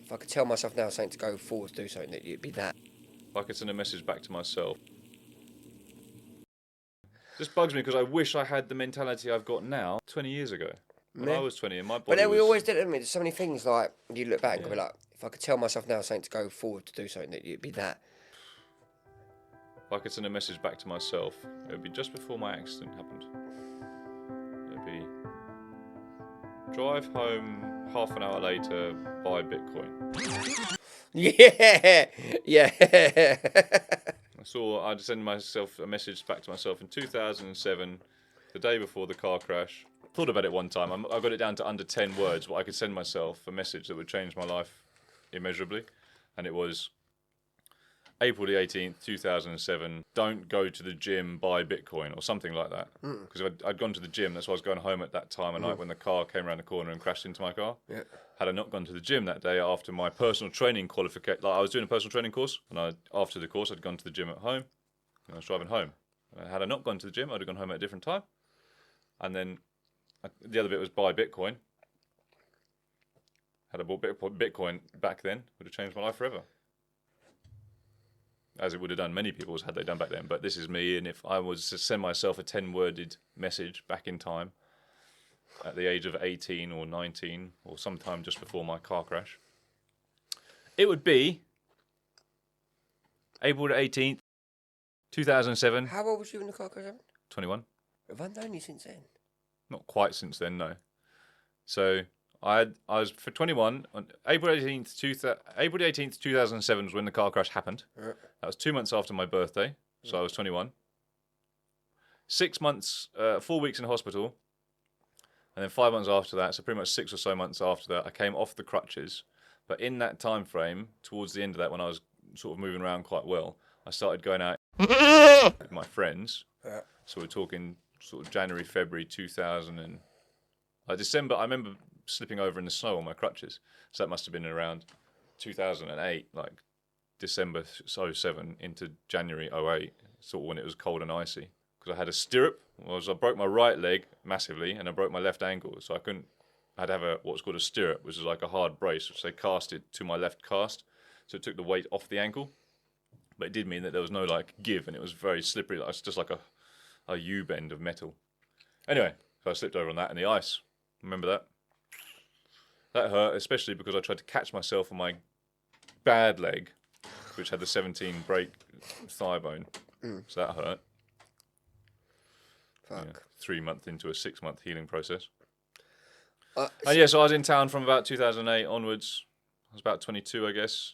If I could tell myself now something to go forward to do something, it'd be that. If I could send a message back to myself. Just bugs me because I wish I had the mentality I've got now 20 years ago. When I was 20 and my body But then we was... always did it, didn't we? There's so many things like, you look back and Yeah. go like, if I could tell myself now something to go forward to do something, it'd be that. If I could send a message back to myself, it would be just before my accident happened. It would be... drive home half an hour later, buy Bitcoin. Yeah! Yeah! I'd send myself a message back to myself in 2007, the day before the car crash. Thought about it one time. I got it down to under 10 words, but I could send myself a message that would change my life immeasurably. And it was April the 18th, 2007, don't go to the gym, buy Bitcoin, or something like that. Because I'd gone to the gym, that's why I was going home at that time of night when the car came around the corner and crashed into my car. Yeah. Had I not gone to the gym that day after my personal training qualification, like I was doing a personal training course, and after the course I'd gone to the gym at home, and I was driving home. Had I not gone to the gym, I'd have gone home at a different time. And then the other bit was buy Bitcoin. Had I bought Bitcoin back then, would have changed my life forever. As it would have done many people's had they done back then. But this is me, and if I was to send myself a 10-worded message back in time, at the age of 18 or 19, or sometime just before my car crash, it would be April the 18th, 2007. How old was you when the car crash happened? 21. Have I known you since then? Not quite since then, no. So I was for 21 on April 18th, 2007 was when the car crash happened. Yeah. That was 2 months after my birthday, so I was 21. 6 months, 4 weeks in hospital, and then 5 months after that, so pretty much 6 or so months after that, I came off the crutches. But in that time frame, towards the end of that, when I was sort of moving around quite well, I started going out with my friends. Yeah. So we're talking sort of January, February 2000 and December. I remember slipping over in the snow on my crutches. So that must have been around 2008, like December 07 into January 08, sort of when it was cold and icy. Because I had a stirrup. I broke my right leg massively and I broke my left ankle. So I had to have what's called a stirrup, which is like a hard brace, which they casted to my left cast. So it took the weight off the ankle. But it did mean that there was no like give and it was very slippery. It was just like a U-bend of metal. Anyway, so I slipped over on that in the ice. Remember that? That hurt, especially because I tried to catch myself on my bad leg, which had the 17 break thigh bone. So that hurt. Fuck. Yeah, 3 months into a 6 month healing process. So So I was in town from about 2008 onwards. I was about 22, I guess,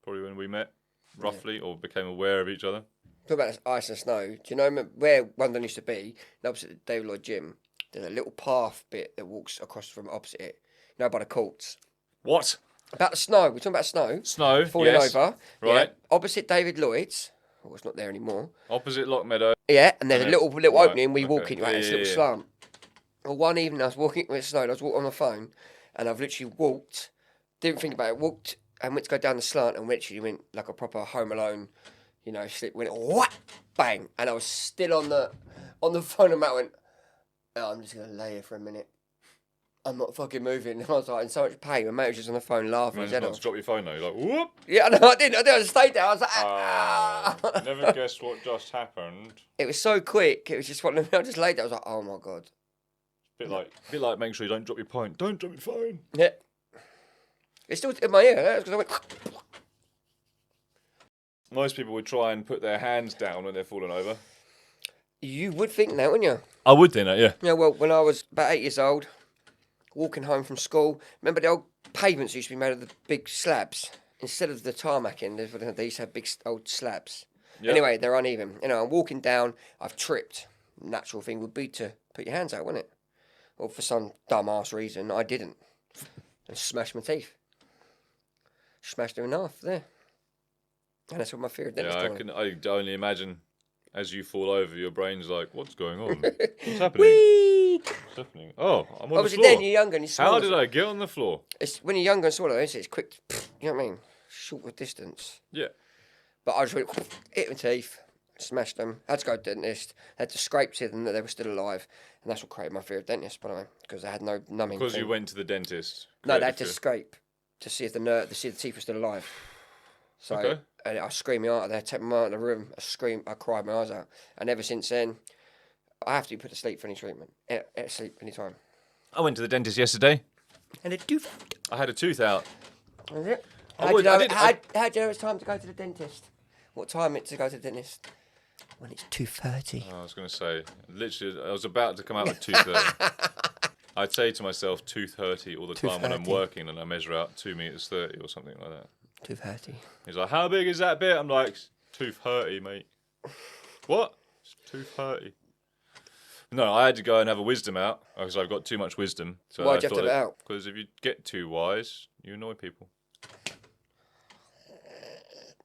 probably when we met, roughly, or became aware of each other. talk about this ice and snow. Do you know where London used to be? Opposite the David Lloyd Gym, there's a little path bit that walks across from opposite it. You know, by the courts. What? About the snow. We're talking about snow. Snow, Falling yes. over. Right. Yeah, opposite David Lloyd's. Oh, it's not there anymore. Opposite Lock Meadow. Yeah, and there's a And little right, opening. We walk okay. in, right? Yeah, It's a yeah, little yeah. slant. Well, one evening I was walking with snow. And I was walking on my phone, and I've literally walked. Didn't think about it. Walked and went to go down the slant, and literally went like a proper Home Alone. You know, slip. Went what? Bang! And I was still on the phone, and Matt went, "Oh, I'm just gonna lay here for a minute. I'm not fucking moving." And I was like in so much pain. My mate was just on the phone laughing You his managed head not off. to drop your phone though. You're like, whoop! Yeah, no, I didn't. I just stayed there. I was like, ah. Never guessed what just happened. It was so quick. It was just one of them. I just laid there. I was like, oh my god. Bit like make sure you don't drop your phone. Don't drop your phone. Yeah. It's still in my ear. Because I went. Most people would try and put their hands down when they're falling over. You would think that, wouldn't you? I would think that, yeah. Yeah. Well, when I was about 8 years old, walking home from school, remember the old pavements used to be made of the big slabs instead of the tarmacking. They used to have big old slabs. Yep. Anyway, they're uneven. You know, I'm walking down. I've tripped. Natural thing would be to put your hands out, wouldn't it? Well, for some dumbass reason, I didn't. And smashed my teeth. Smashed them in half there. And that's what my fear of dentist told me. I only imagine as you fall over, your brain's like, what's going on? What's happening? Whee! What's happening? Oh, I'm on Obviously, the floor. then you're younger and you're smaller. How did I get on the floor? It's when you're younger and smaller, it's quick. You know what I mean? Shorter distance. Yeah. But I just went, hit my teeth, smashed them. Had to go to the dentist. Had to scrape to them that they were still alive, and that's what created my fear of dentists, by the way, because I had no numbing. Because thing. you went to the dentist. No, they created had to fear. scrape to see if the teeth were still alive. So Okay. and I screamed my heart out there, take my heart in the room. I cried my eyes out, and ever since then, I have to be put to sleep for any treatment. Sleep anytime. I went to the dentist yesterday. And a tooth out. I had a tooth out. Is it? I How do you know it's time to go to the dentist? What time it's to go to the dentist? When it's 2:30. I was going to say, literally, I was about to come out with 2:30. I'd say to myself 2:30 all the time when I'm 2:30. working, and I measure out 2 meters 30 or something like that. 2:30. He's like, "How big is that bit?" I'm like, "2:30, mate." What? It's 2:30. No, I had to go and have a wisdom out because I've got too much wisdom. So Why'd you have to have it out? Because if you get too wise, you annoy people.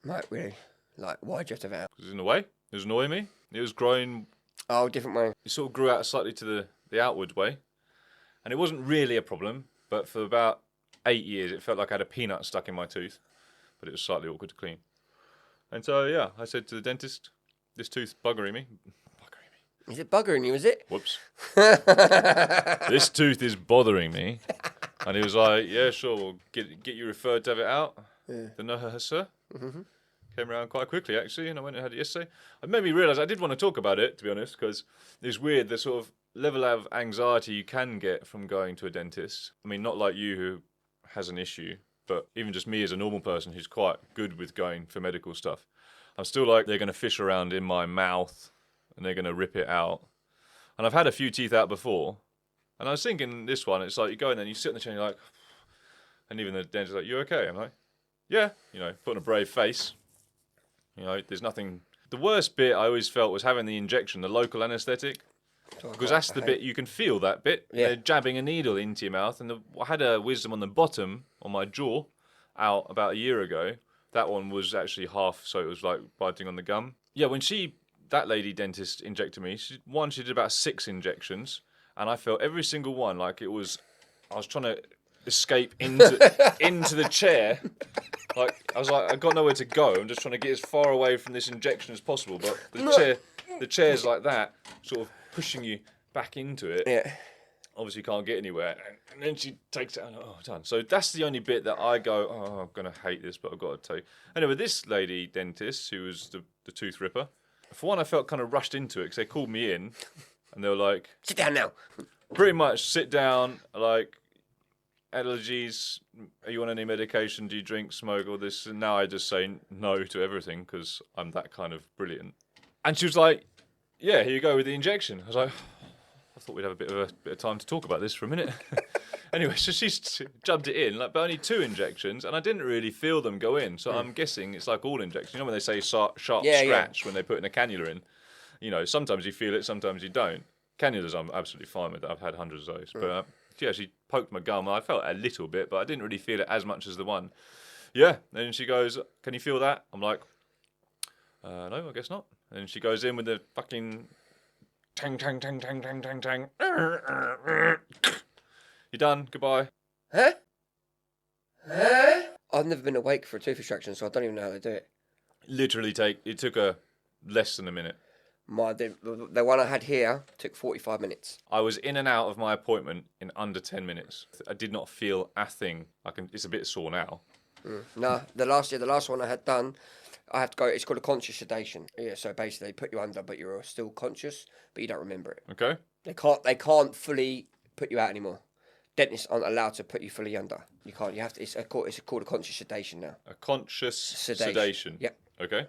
Right, really? Like, why'd you have to have it out? Because in a way, it was annoying me. It was growing. Oh, different way. It sort of grew out slightly to the outward way, and it wasn't really a problem. But for about 8 years, it felt like I had a peanut stuck in my tooth, but it was slightly awkward to clean. And so yeah, I said to the dentist, "This tooth's buggering me." Is it buggering you, is it? Whoops. This tooth is bothering me. And he was like, "Yeah, sure, we'll get you referred to have it out." Yeah. The nurse, sir, Mm-hmm. came around quite quickly, actually, and I went and had it yesterday. It made me realise I did want to talk about it, to be honest, because it's weird, the sort of level of anxiety you can get from going to a dentist. I mean, not like you who has an issue, but even just me as a normal person who's quite good with going for medical stuff. I'm still like, they're going to fish around in my mouth and they're going to rip it out. And I've had a few teeth out before. And I was thinking this one, it's like you go in there and you sit in the chair and you're like, and even the dentist's like, "You okay?" I'm like, "Yeah," put on a brave face. There's nothing. The worst bit I always felt was having the injection, the local anaesthetic. Because that's the bit, you can feel that bit. Yeah. They're jabbing a needle into your mouth. And I had a wisdom on the bottom, on my jaw, out about a year ago. That one was actually half, so it was like biting on the gum. Yeah, when that lady dentist injected me, she did about 6 injections. And I felt every single one like I was trying to escape into the chair. Like, I was like, I've got nowhere to go. I'm just trying to get as far away from this injection as possible. But the chair's like that, sort of pushing you back into it. Yeah. Obviously, you can't get anywhere. And then she takes it, and done. So that's the only bit that I go, I'm going to hate this, but I've got to take. Anyway, this lady dentist, who was the tooth ripper, for one, I felt kind of rushed into it because they called me in, and they were like, "Sit down now." Pretty much, sit down, like, allergies, are you on any medication, do you drink, smoke, all this? And now I just say no to everything because I'm that kind of brilliant. And she was like, "Yeah, here you go with the injection." I was like, I thought we'd have a bit of time to talk about this for a minute. Anyway, so she jubbed it in, but only 2 injections, and I didn't really feel them go in. So I'm guessing it's like all injections. You know when they say sharp scratch when they put in a cannula in? Sometimes you feel it, sometimes you don't. Cannulas I'm absolutely fine with. I've had hundreds of those. But yeah, she poked my gum. I felt a little bit, but I didn't really feel it as much as the one. Yeah, and she goes, "Can you feel that?" I'm like, "No, I guess not." And she goes in with the fucking tang, tang, tang, tang, tang, tang, tang. You're done. Goodbye. Huh? I've never been awake for a tooth extraction, so I don't even know how they do it. Literally it took less than a minute. The one I had here took 45 minutes. I was in and out of my appointment in under 10 minutes. I did not feel a thing. It's a bit sore now. No, the last one I had done, I have to go. It's called a conscious sedation. Yeah, so basically they put you under, but you're still conscious, but you don't remember it. Okay. They can't fully put you out anymore. Dentists aren't allowed to put you fully under. You can't. You have to. It's called a conscious sedation now. A conscious sedation. Yep. Okay.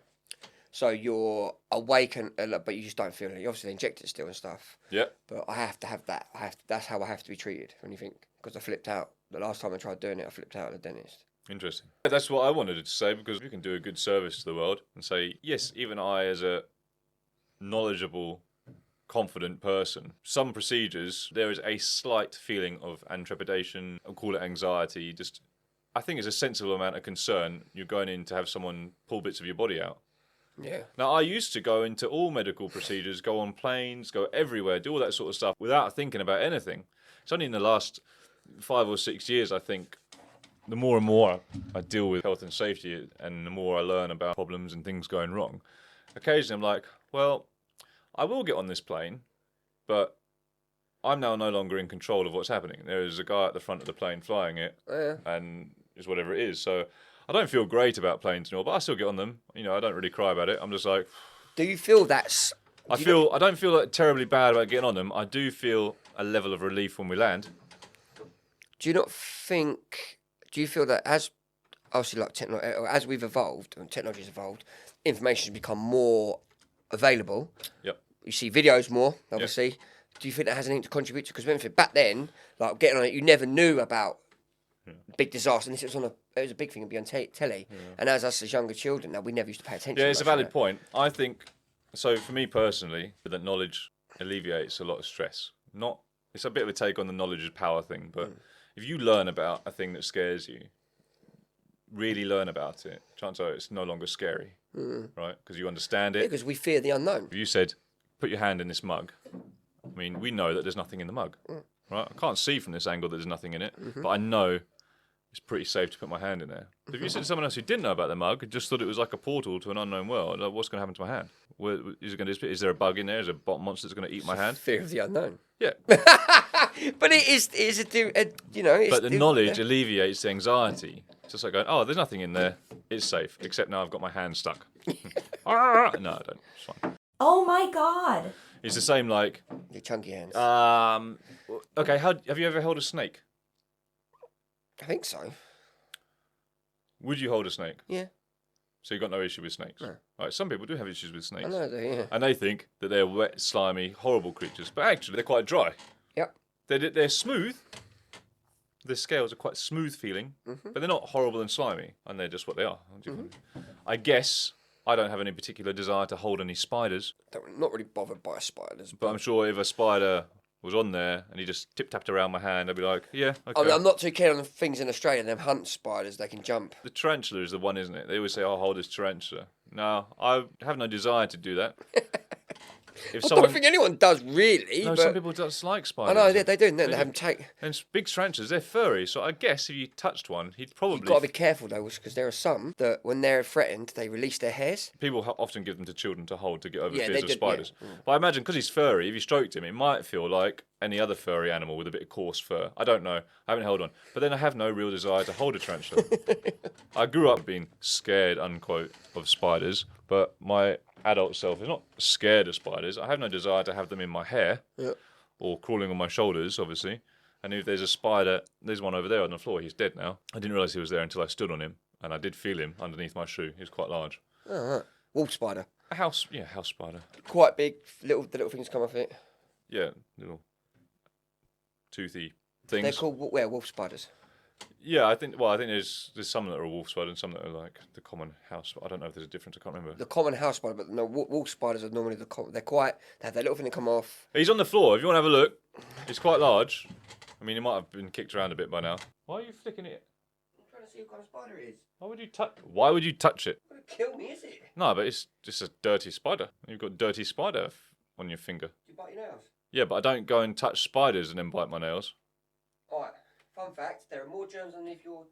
So you're awake but you just don't feel it. You obviously inject it still and stuff. Yeah. But I have to have that. That's how I have to be treated. When you think, because I flipped out the last time I tried doing it, I flipped out at the dentist. Interesting. That's what I wanted to say, because you can do a good service to the world and say, yes, even I, as a knowledgeable, confident person, some procedures, there is a slight feeling of trepidation, I'll call it anxiety. I think it's a sensible amount of concern. You're going in to have someone pull bits of your body out. Yeah. Now, I used to go into all medical procedures, go on planes, go everywhere, do all that sort of stuff without thinking about anything. It's only in the last 5 or 6 years, I think, the more and more I deal with health and safety and the more I learn about problems and things going wrong, occasionally I'm like, well, I will get on this plane, but I'm now no longer in control of what's happening. There is a guy at the front of the plane flying it, and is whatever it is. So I don't feel great about planes anymore, but I still get on them. You know, I don't really cry about it. I'm just like, Do you feel that's? I don't feel like terribly bad about getting on them. I do feel a level of relief when we land. Do you not think? Do you feel that as obviously like as we've evolved and technology's evolved, information has become more available? Yep. You see videos more, obviously. Do you think that has anything to contribute to? Because back then, like getting on it, you never knew about big disaster. And this it was a big thing to be on telly. Yeah. And as us as younger children, now we never used to pay attention. Yeah, it's a valid point. I think so. For me personally, that knowledge alleviates a lot of stress. It's a bit of a take on the knowledge is power thing, but if you learn about a thing that scares you, really learn about it, chances are it's no longer scary, right? Because you understand it. Because we fear the unknown. If you said, put your hand in this mug, I mean, we know that there's nothing in the mug, right? I can't see from this angle that there's nothing in it, but I know it's pretty safe to put my hand in there. But if you said to someone else who didn't know about the mug, just thought it was like a portal to an unknown world, like, what's going to happen to my hand? Is it going to disappear? Is there a bug in there? Is there a bottom monster that's going to eat my hand? Fear of the unknown. Yeah. But it is you know. But the knowledge alleviates the anxiety. It's just like going, oh, there's nothing in there. It's safe, except now I've got my hand stuck. No, I don't. It's fine. Oh my God. It's the same like your chunky hands. Okay, have you ever held a snake? I think so. Would you hold a snake? Yeah. So you've got no issue with snakes? No. Right, some people do have issues with snakes. I know they, yeah. And they think that they're wet, slimy, horrible creatures, but actually they're quite dry. Yep. They're smooth. Their scales are quite smooth feeling, but they're not horrible and slimy, and they're just what they are. I guess I don't have any particular desire to hold any spiders. Not really bothered by spiders. But I'm sure if a spider was on there and he just tip-tapped around my hand, I'd be like, yeah, okay. I'm not too keen on the things in Australia. Them hunt spiders, they can jump. The tarantula is the one, isn't it? They always say, oh, hold this tarantula. No, I have no desire to do that. I don't think anyone does really. No, but some people just like spiders. I know, they do. They have them take. And big tarantulas, they're furry, so I guess if you touched one, he'd probably. You've got to be careful though, because there are some that when they're threatened, they release their hairs. People often give them to children to hold to get over fears of spiders. Yeah. But I imagine because he's furry, if you stroked him, it might feel like any other furry animal with a bit of coarse fur. I don't know. I haven't held one. But then I have no real desire to hold a tarantula. I grew up being scared, unquote, of spiders, but my adult self is not scared of spiders. I have no desire to have them in my hair or crawling on my shoulders, obviously. And if there's a spider, there's one over there on the floor. He's dead now. I didn't realise he was there until I stood on him, and I did feel him underneath my shoe. He was quite large. Oh, right. Wolf spider. A house spider. Quite big. The little things come off it. Yeah, little toothy things. They're called wolf spiders. Yeah, I think there's some that are a wolf spider and some that are like the common house. I don't know if there's a difference. I can't remember. The common house spider, but no, wolf spiders are normally they have that little thing that come off. He's on the floor. If you want to have a look, it's quite large. I mean, he might have been kicked around a bit by now. Why are you flicking it? I'm trying to see what kind of spider it is. Why would you touch it? It won't kill me, is it? No, but it's just a dirty spider. You've got dirty spider on your finger. Do you bite your nails? Yeah, but I don't go and touch spiders and then bite my nails. Alright, fun fact, there are more germs underneath your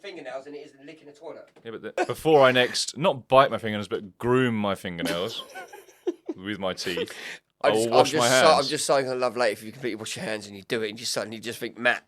fingernails than it is licking a toilet. Yeah, but before I next, not bite my fingernails, but groom my fingernails with my teeth, I will wash my hands. I'm just saying I love late if you completely wash your hands and you do it and you suddenly just think, Matt,